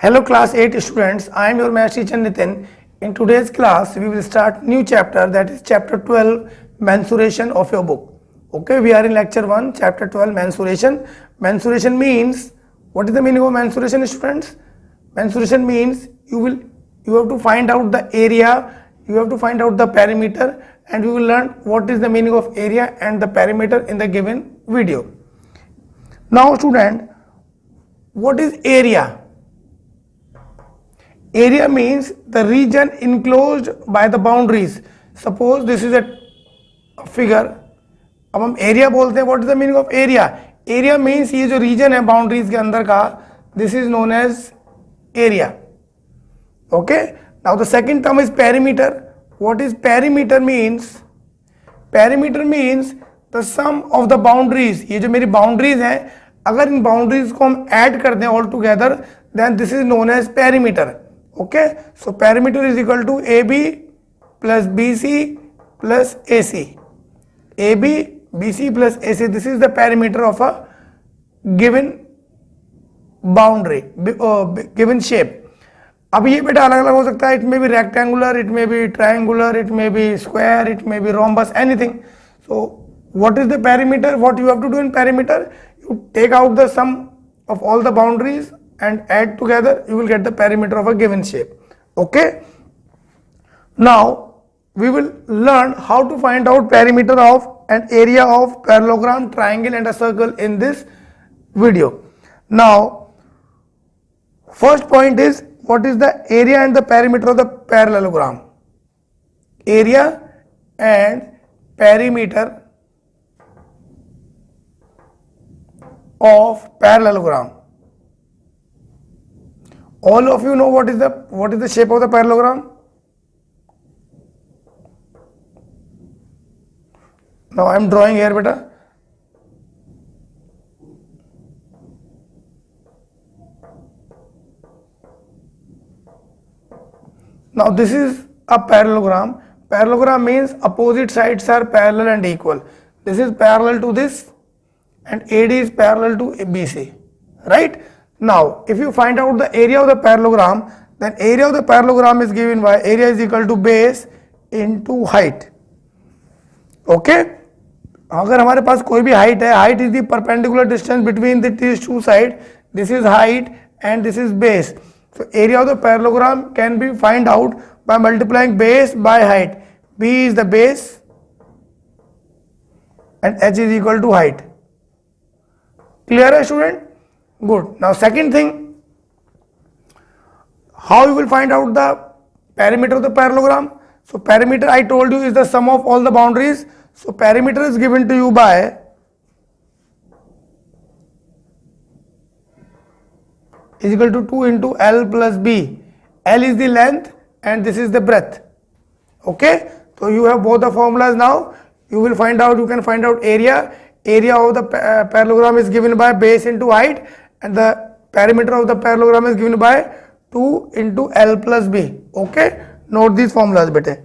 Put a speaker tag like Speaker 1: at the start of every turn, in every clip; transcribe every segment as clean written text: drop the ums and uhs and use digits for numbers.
Speaker 1: Hello class 8 students, I am your math teacher Nitin. In today's class, we will start new chapter, that is chapter 12, mensuration of your book. Okay, we are in lecture 1, chapter 12, mensuration. Mensuration means, what is the meaning of mensuration, students? Mensuration means you have to find out the area, you have to find out the perimeter, and we will learn what is the meaning of area and the perimeter in the given video. Now student, what is area? Area means the region enclosed by the boundaries. Suppose this is a figure. अब हम area बोलते हैं. What is the meaning of area? Area means ये जो region है boundaries के अंदर का, this is known as area. Okay. Now the second term is perimeter. What is perimeter means? Perimeter means the sum of the boundaries. ये जो मेरी boundaries हैं, अगर इन boundaries को हम add कर दें all together, then this is known as perimeter. Okay, so perimeter is equal to AB plus BC plus AC. AB, BC plus AC, this is the perimeter of a given boundary, given shape. अब ये बेटा अलग अलग हो सकता है. It may be rectangular, it may be triangular, it may be square, it may be rhombus, anything. So what is the perimeter? What you have to do in perimeter? You take out the sum of all the boundaries and add together, you will get the perimeter of a given shape. Okay. Now we will learn how to find out perimeter of an area of parallelogram, triangle and a circle in this video. Now first point is, what is the area and the perimeter of the parallelogram? Area and perimeter of parallelogram. All of you know what is the shape of the parallelogram? Now I am drawing here, beta. Now this is a parallelogram. Parallelogram means opposite sides are parallel and equal. This is parallel to this and AD is parallel to BC, right? Now, if you find out the area of the parallelogram, then area of the parallelogram is given by area is equal to base into height. Okay? अगर हमारे पास कोई भी height है, height is the perpendicular distance between these two sides. This is height and this is base. So area of the parallelogram can be find out by multiplying base by height. B is the base and H is equal to height. Clear, student? Good. Now second thing, how you will find out the perimeter of the parallelogram? So perimeter, I told you, is the sum of all the boundaries. So perimeter is given to you by is equal to 2 into L plus B. L is the length and this is the breadth. Okay. So you have both the formulas now. You will find out, you can find out area. Area of the parallelogram is given by base into height, and the perimeter of the parallelogram is given by 2 into L plus B. Okay, note these formulas bete.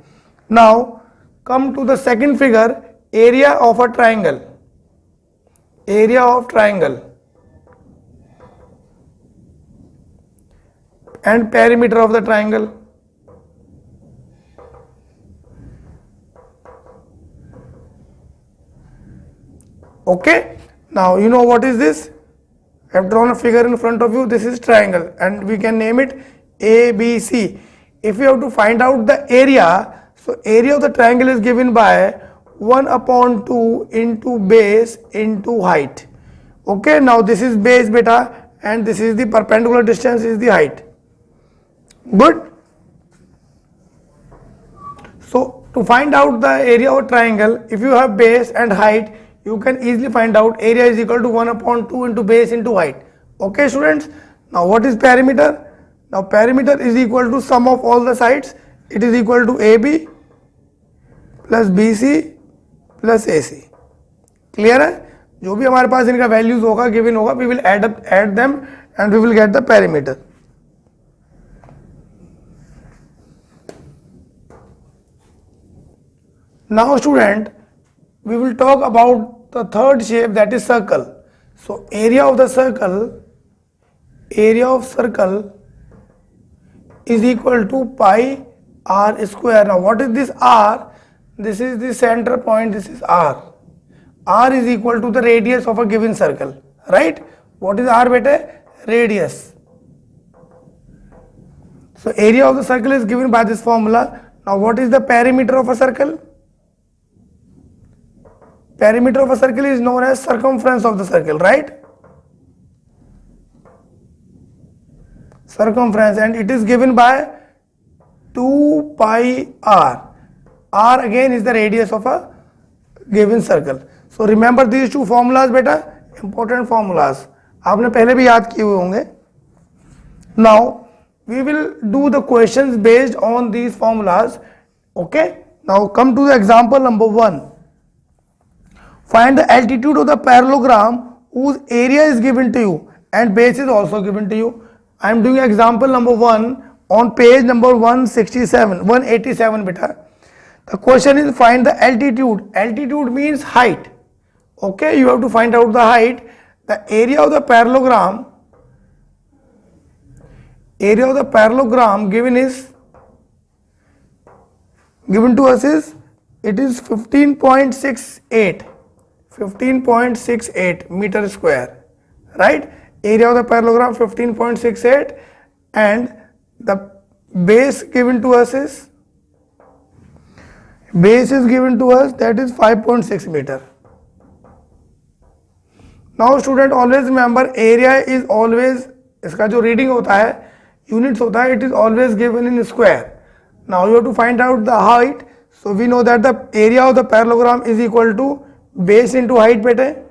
Speaker 1: Now come to the second figure, area of a triangle. Area of triangle and perimeter of the triangle. Okay, now you know what is this? I have drawn a figure in front of you. This is triangle and we can name it ABC. If you have to find out the area, so area of the triangle is given by 1 upon 2 into base into height. Okay, now this is base beta and this is the perpendicular distance is the height. Good. So to find out the area of a triangle, if you have base and height, you can easily find out area is equal to 1 upon 2 into base into height. Okay, students. Now what is perimeter? Now perimeter is equal to sum of all the sides. It is equal to AB plus BC plus AC. Clear है? जो भी हमारे पास इनका values होगा given होगा, we will add them and we will get the perimeter. Now student, we will talk about the third shape, that is circle. So area of the circle is equal to pi r square. Now what is this r? This is the center point, this is r. R is equal to the radius of a given circle, right? What is r beta? Radius. So area of the circle is given by this formula. Now what is the perimeter of a circle? Perimeter of a circle is known as circumference of the circle, right? Circumference, and it is given by 2 pi r. R again is the radius of a given circle. So remember these two formulas beta, important formulas. आपने पहले भी याद किए हुए होंगे. Now we will do the questions based on these formulas. Okay, now come to the example number 1. Find the altitude of the parallelogram whose area is given to you and base is also given to you. I am doing example number 1 on page number 187 beta. The question is find the altitude. Altitude means height. Okay, you have to find out the height. The area of the parallelogram, given to us is, it is 15.68 meter square, right? Area of the parallelogram 15.68, and the base given to us is, that is 5.6 meter. Now student, always remember area is always, इसका जो reading होता है, units होता है, it is always given in square. Now you have to find out the height. So we know that the area of the parallelogram is equal to base into height beta.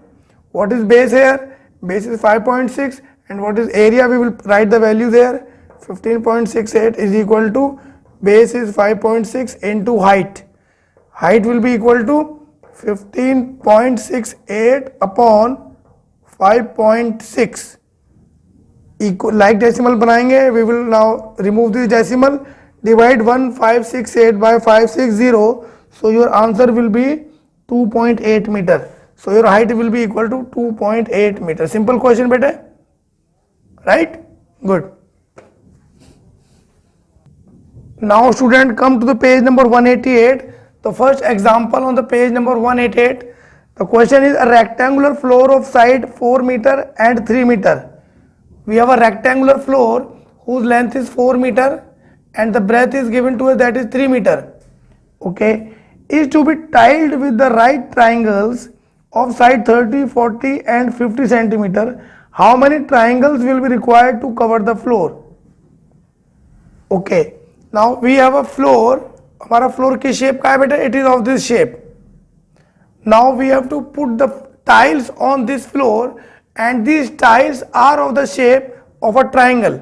Speaker 1: What is base here? Base is 5.6, and what is area? We will write the value there. 15.68 is equal to base is 5.6 into height. Height will be equal to 15.68 upon 5.6. Equal, like decimal बनाएंगे. We will now remove this decimal. Divide 1568 by 560. So your answer will be 2.8 meter. So your height will be equal to 2.8 meter. Simple question beta, right? Good. Now student, come to the page number 188. The first example on the page number 188. The question is a rectangular floor of side 4 meter and 3 meter. We have a rectangular floor whose length is 4 meter and the breadth is given to us, that is 3 meter. Okay, is to be tiled with the right triangles of side 30, 40 and 50 centimeter. How many triangles will be required to cover the floor? Okay, now we have a floor. हमारा floor की shape का है बेटा? It is of this shape. Now we have to put the tiles on this floor, and these tiles are of the shape of a triangle.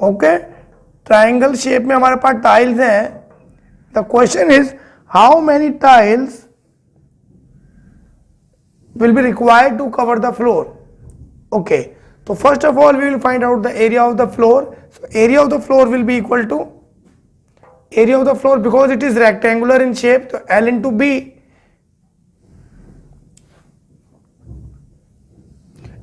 Speaker 1: Okay, triangle shape में हमारे पास tiles हैं. The question is how many tiles will be required to cover the floor? Okay, so first of all we will find out the area of the floor. So area of the floor will be equal to area of the floor, because it is rectangular in shape, so L into B.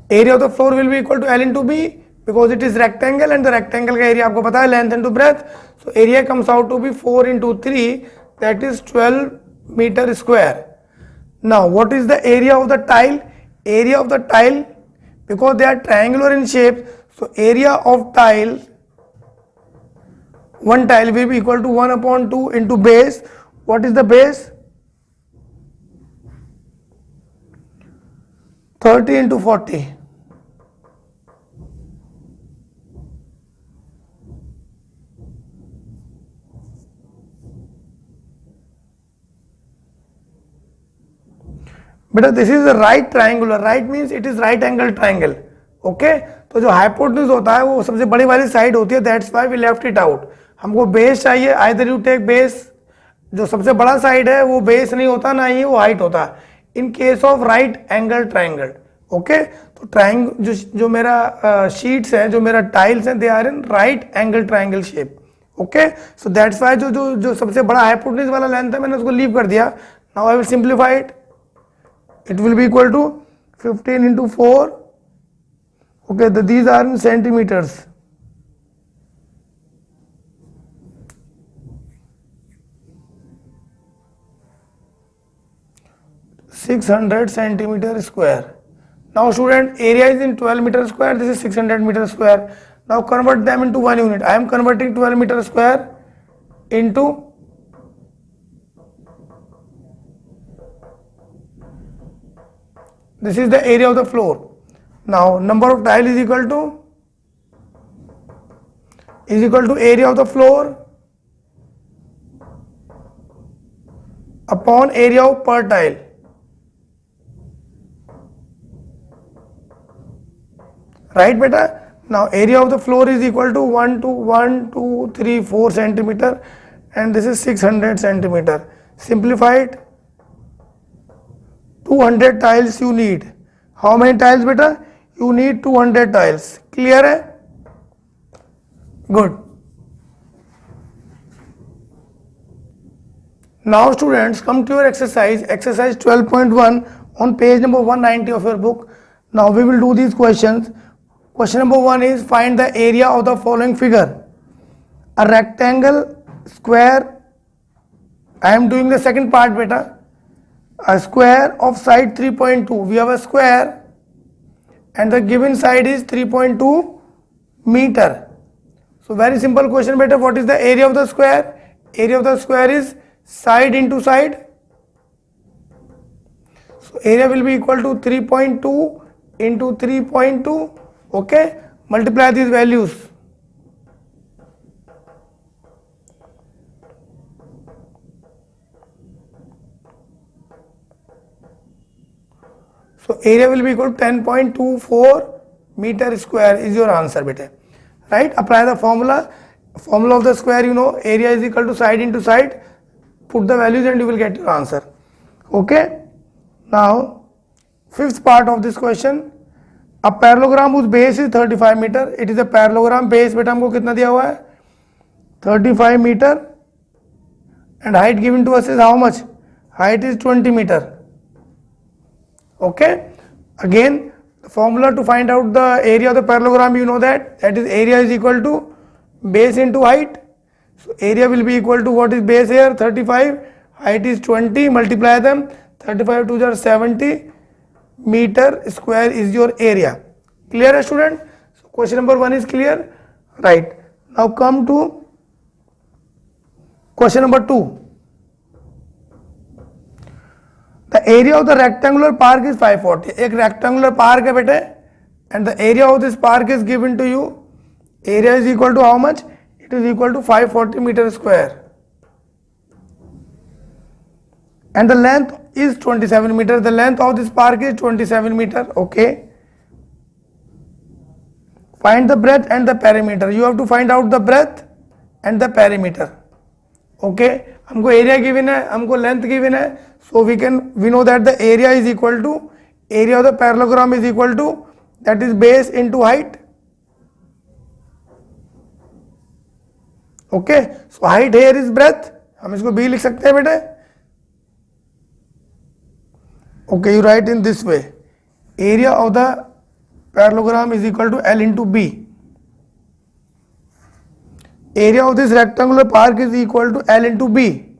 Speaker 1: Area of the floor will be equal to L into B because it is rectangle, and the rectangle का area आपको पता है, length into breadth. So area comes out to be 4 into 3, that is 12 meter square. Now what is the area of the tile? Area of the tile, because they are triangular in shape, so area of tile, one tile will be equal to 1 upon 2 into base. What is the base? 30 into 40. बेटा this is right triangular. Right means it is right angle triangle. Okay, तो जो hypotenuse होता है वो सबसे बड़ी वाली side होती है, that's why we left it out. हमको बेस चाहिए, आइदर यू टेक बेस. जो सबसे बड़ा साइड है वो बेस नहीं होता, ना ही वो हाइट होता है in case of right angle triangle. Okay, तो ट्राइंगल जो मेरा शीट्स है, जो मेरा टाइल्स हैं, they are in right angle triangle shape. Okay, so that's why जो सबसे बड़ा हाइपोटेन्यूज वाला लेंथ है मैंने उसको लीव कर दिया. Now I will simplify it. It will be equal to 15 into 4. Okay, these are in centimeters. 600 centimeter square. Now student, area is in 12 meter square, this is 600 meter square. Now convert them into one unit. I am converting 12 meter square into this is the area of the floor. Now number of tile is equal to area of the floor upon area of per tile. Right beta? Now area of the floor is equal to 1 to 1, 2, 3, 4 centimeter, and this is 600 centimeter. Simplify it. 200 tiles you need. How many tiles beta? You need 200 tiles. Clear hai? Good. Now students, come to your exercise 12.1 on page number 190 of your book. Now we will do these questions. Question number 1 is find the area of the following figure. A rectangle, square. I am doing the second part beta. A square of side 3.2. We have a square and the given side is 3.2 meter. So very simple question beta. What is the area of the square? Area of the square is side into side. So area will be equal to 3.2 into 3.2. Okay, multiply these values. So area will be equal to 10.24 meter square is your answer beta. Right? Apply the formula. Formula of the square, you know, area is equal to side into side. Put the values and you will get your answer. Okay. Now, fifth part of this question. A parallelogram whose base is 35 meter. It is a parallelogram. Base बेटा हमको कितना दिया हुआ है? 35 meter. And height given to us is how much? Height is 20 meter. Okay. Again, the formula to find out the area of the parallelogram, you know that is area is equal to base into height. So area will be equal to what is base here? 35. Height is 20. Multiply them. 35 to the 70 meter square is your area. Clear, student? So question number 1 is clear. Right. Now come to question number 2. The area of the rectangular park is 540. एक rectangular park है बेटे, and the area of this park is given to you. Area is equal to how much? It is equal to 540 meter square. And the length is 27 meter. The length of this park is 27 meter. Okay. Find the breadth and the perimeter. You have to find out the breadth and the perimeter. Okay. हमको area given है, हमको length given है. So we know that the area is equal to area of the parallelogram is equal to that is base into height. Okay. So height here is breadth. हम इसको b लिख सकते हैं बेटे. Okay, you write in this way. Area of the parallelogram is equal to L into B. Area of this rectangular park is equal to L into B.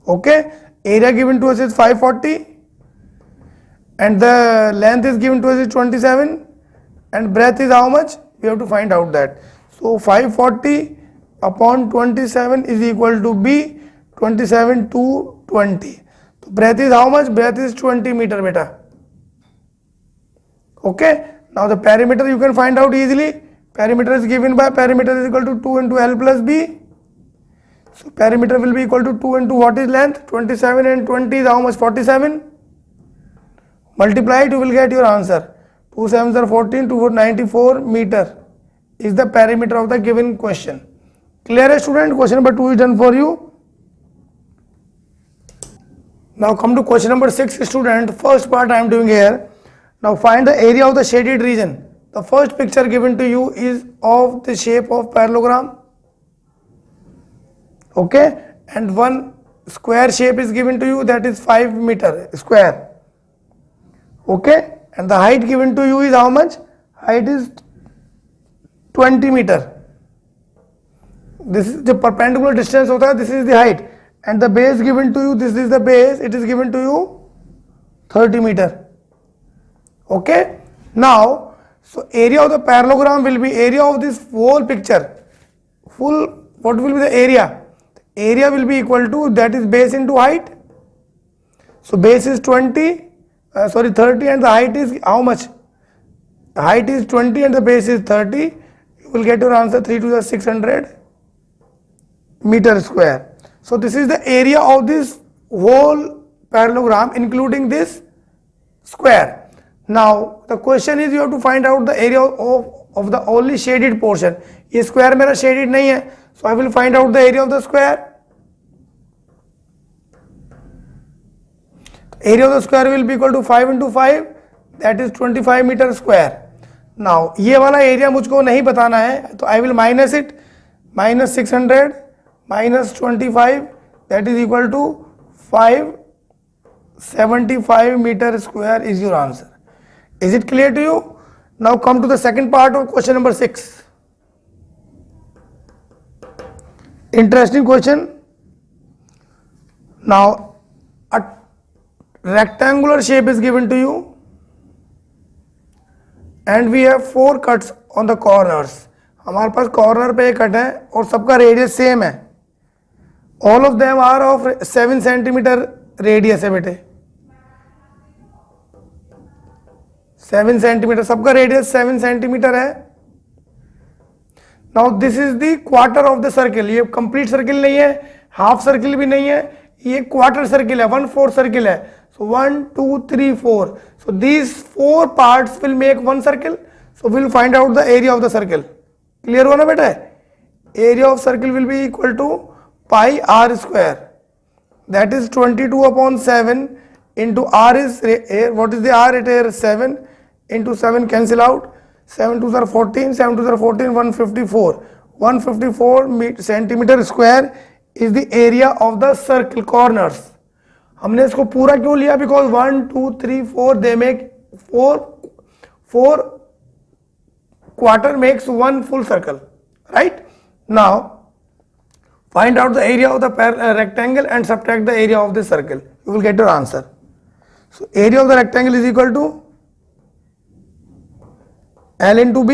Speaker 1: Okay. Area given to us is 540 and the length is given to us is 27 and breadth is how much? We have to find out that. So 540 upon 27 is equal to B, 27 to 20. So breadth is how much? Breadth is 20 meter beta. Okay. Now the perimeter you can find out easily. Perimeter is given by perimeter is equal to 2 into L plus B. So perimeter will be equal to 2 into what is length? 27 and 20 is how much? 47. Multiply it, you will get your answer. 2 7s are 14, 2 4 94 meter is the perimeter of the given question. Clear, student? Question number 2 is done for you. Now come to question number 6, student. First part I am doing here. Now find the area of the shaded region. The first picture given to you is of the shape of parallelogram. Okay, and one square shape is given to you, that is 5 meter square. Okay, and the height given to you is how much? Height is 20 meter. This is the perpendicular distance hota hai, this is the height, and the base given to you, this is the base, it is given to you 30 meter. Okay, now so area of the parallelogram will be area of this whole picture. Full, what will be the area? Area will be equal to, that is base into height. So base is 30 and the height is how much? Height is 20 and the base is 30. You will get your answer 3 to the 600 meter square. So this is the area of this whole parallelogram including this square. Now the question is you have to find out the area of the only shaded portion. ये square मेरा shaded नहीं है, so I will find out the area of the square. Area of the square will be equal to 5 into 5, that is 25 meter square. Now ये वाला area मुझको नहीं बताना है, तो I will minus it. Minus 600 minus 25, that is equal to 575 meter square is your answer. Is it clear to you? Now come to the second part of question number 6. Interesting question. Now a rectangular shape is given to you and we have 4 cuts on the corners. हमारे पास corner पे एक cut है और सबका radius same है. All of them are of 7 centimetre radius है बेटे. 7 centimetre, सबका रेडियस 7 सेंटीमीटर है. Now this is the quarter of the circle. ये कंप्लीट सर्किल नहीं है, हाफ सर्किल भी नहीं है, ये क्वार्टर सर्किल है, 1/4 सर्किल है. So 1 2 3 4. So these 4 parts will make 1 circle. So will find out the area of the circle. Clear हुआ ना बेटा? Area of circle will be equal to pi r square, that is 22/7 into r is here. What is the r? It is 7 into 7 cancel out. 7 2s are 14, 7 2s are 14, 154. 154 centimeter square is the area of the circle corners. हमने इसको पूरा क्यों लिया? Because 1 2 3 4 they make 4 quarter makes 1 full circle, right? Now find out the area of the rectangle and subtract the area of the circle. You will get your answer. So area of the rectangle is equal to L into B.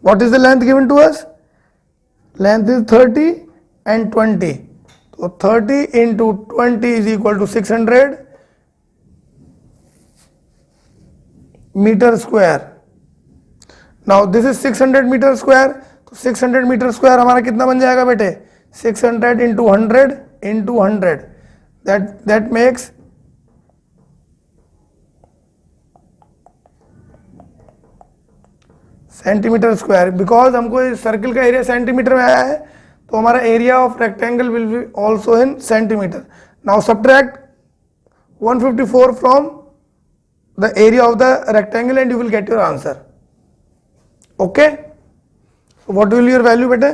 Speaker 1: What is the length given to us? Length is 30 and 20. So 30 into 20 is equal to 600 meter square. Now this is 600 meter square. तो 600 meter square हमारा कितना बन जाएगा बेटे? 600 into 100 into 100. That makes centimetre square. Because हमको इस circle का area centimetre में आया है, तो हमारा area of rectangle will be also in centimetre. Now subtract 154 from the area of the rectangle and you will get your answer. Okay, what will your value बेटे?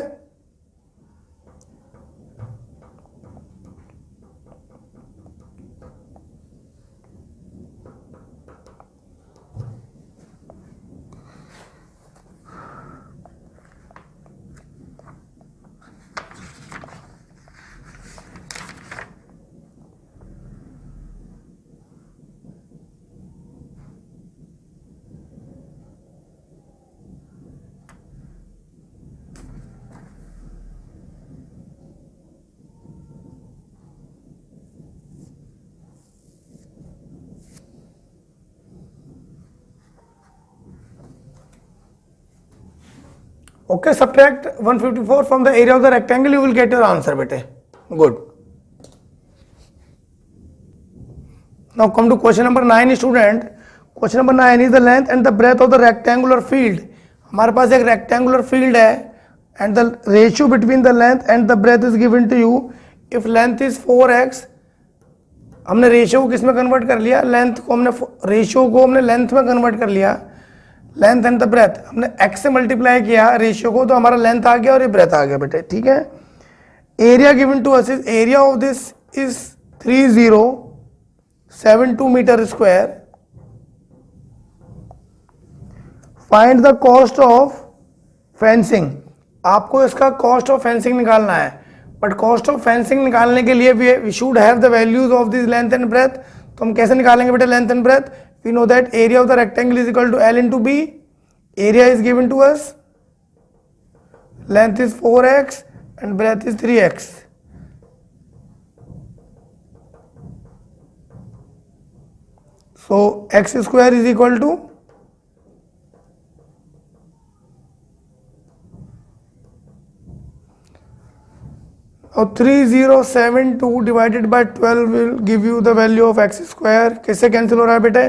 Speaker 1: Okay, subtract 154 from the area of the rectangle, you will get your answer bete. Good. Now come to question number 9 student. Question number 9 is the length and the breadth of the rectangular field. हमारे पास एक rectangular field है and the ratio between the length and the breadth is given to you. If length is 4x, हमने ratio को किस में convert कर लिया? Length को हमने रेशियो को हमने लेंथ में कन्वर्ट कर लिया. लेंथ एंड द ब्रेथ हमने x से मल्टीप्लाई किया रेशियो को, तो हमारा लेंथ आ गया और ये ब्रेथ आ गया बेटे. ठीक है. Area given to us is area of this is 3072 metre square. Find the cost of fencing. आपको इसका कॉस्ट ऑफ फेंसिंग निकालना है, बट कॉस्ट ऑफ फेंसिंग निकालने के लिए we should have the values of this length and breadth. तो हम कैसे निकालेंगे बेटा length and breadth? We know that area of the rectangle is equal to L into B. Area is given to us, length is 4x and breadth is 3x. So x square is equal to now 3072 divided by 12 will give you the value of x square. किससे cancel हो रहा है बेटे?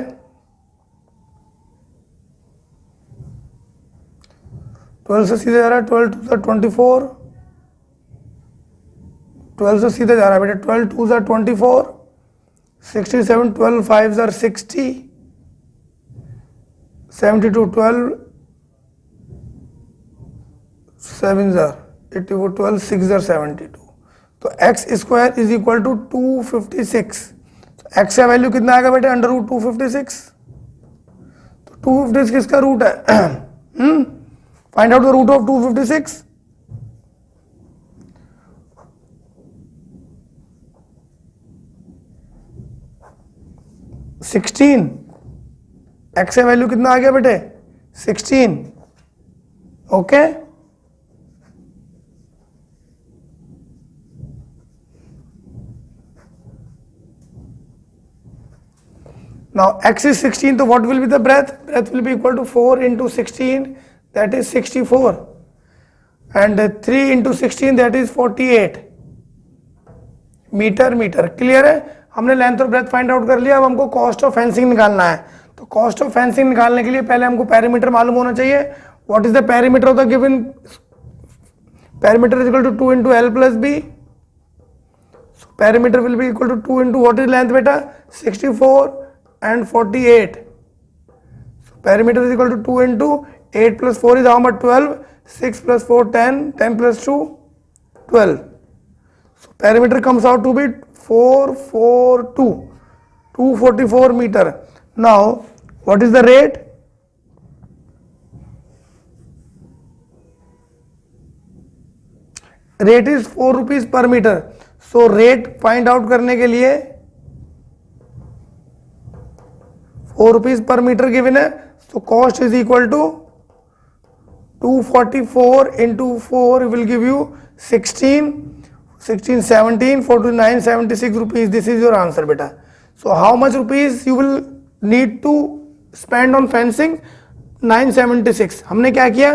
Speaker 1: 12 से सीधे जा रहा है, 12 2 सा 24, 12 से सीधे जा रहा है बेटे, 12 2 सा 24, 67 12 5 सा 60, 72 12 7 सा 84, 12 6 सा 72. तो x square is equal to 256. तो x का वैल्यू कितना आएगा बेटे? Under root 256. तो 256 किसका रूट है? Find out the root of 256. x का वैल्यू कितना आ गया बेटे? 16. Okay, now x is 16, so what will be the breadth? Breadth will be equal to 4 into 16, that is 64, and 3 into 16, that is 48 metre. Clear है? हमने length और breath find out कर लिया. अब हमको कॉस्ट ऑफ फेंसिंग निकालना है. तो कॉस्ट ऑफ फेंसिंग निकालने के लिए पहले हमको पेरीमीटर मालूम होना चाहिए. What is the perimeter of the given? Perimeter is equal to 2 into l plus b. So perimeter will be equal to 2 into what is length beta? 64 and 48. So perimeter is equal to 2 into 8 plus 4 is how much? 12. 6 plus 4 10. 10 plus 2 12. So perimeter comes out to be 442, 244 meter. Now what is the rate? Rate is 4 rupees per meter. So rate find out करने के लिए 4 rupees per meter given है. So cost is equal to 244 into 4 will give you 16, 17, 49, 76 rupees. This is your answer beta. So how much rupees you will need to spend on fencing? 976. हमने क्या किया?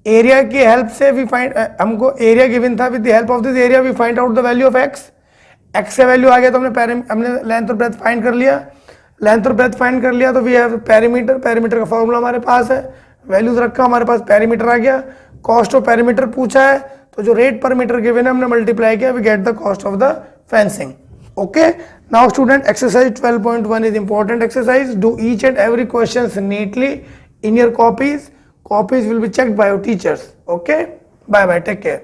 Speaker 1: Area की help से we find, हमको area given था. With the help of this area we find out the value of x. X का value आ गया तो हमने लेंथ और ब्रेथ फाइंड कर लिया. लेंथ और ब्रेथ फाइंड कर लिया तो वी हैव पेरीमीटर. पेरीमीटर का फॉर्मूला हमारे पास है, वैल्यूज रखा, हमारे पास पेरीमीटर आ गया. कॉस्ट ऑफ पेरीमीटर पूछा है तो जो रेट पर मीटर गिवन है हमने मल्टीप्लाई किया, we get the cost of the fencing. Okay, now student exercise 12.1 is important exercise. Do each and every question neatly in your copies will be checked by your teachers. Okay, bye bye, take care.